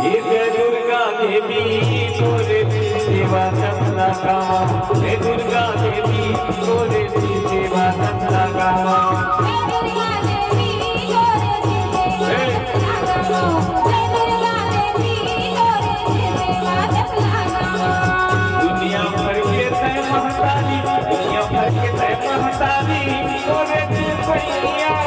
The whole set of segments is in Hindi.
हे दुर्गा देवी तोरे सेवा नंदा गावा हे दुर्गा देवी तोरे सेवा नंदा गावा हे दुर्गा देवी तोरे सेवा नंदा गावा दुनिया भर के तय महतारी दुनिया भर के तय महतारी तोरे पैया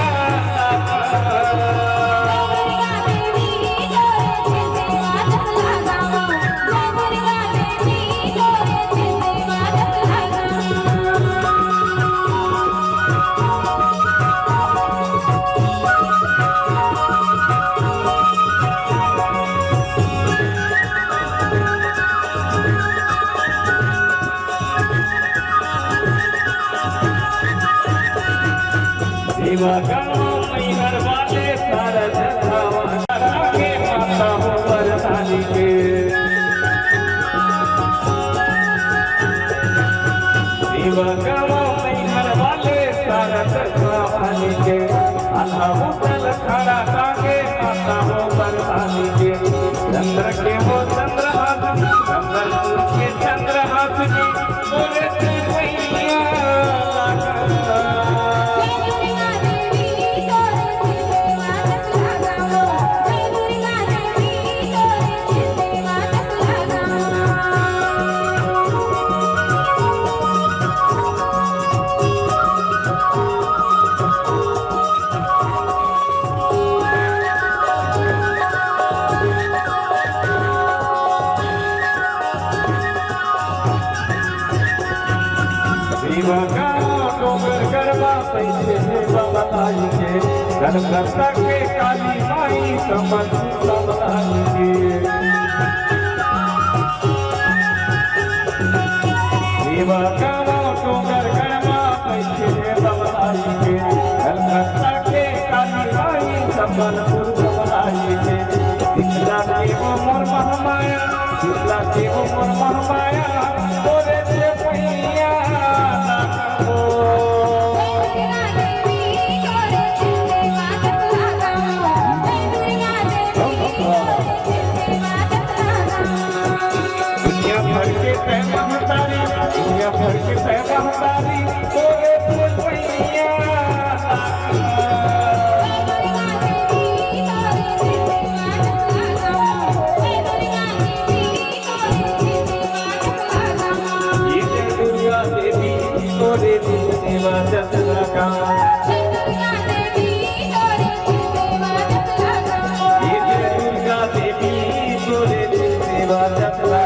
सेवा गाँव मैहर वाले सारा जगह के माता हो वरदानी के सेवा गाँव मैहर वाले सारा जगह के आधा होटल खड़ा काके माता हो वरदानी के चंद्र के हो चंद्र हाथ चंद्र के चंद्र हाथ की बोले मैया डोंगर गरबा पैसे बताई के गणकर्ता के काली माई समझ बताई के सेवा गाँव डोंगर गरबा पैसे बताई के गणकर्ता के काली माई समझ बताई के दिखला के वो मोर महमाया दिखला के वो मोर महमाया तोरे से पैया दुनिया भर के तय महतारी तोरे पैया ये दुर्गा देवी तोरे सेवा जतरा गावा ये दुर्गा देवी तोरे सेवा जतरा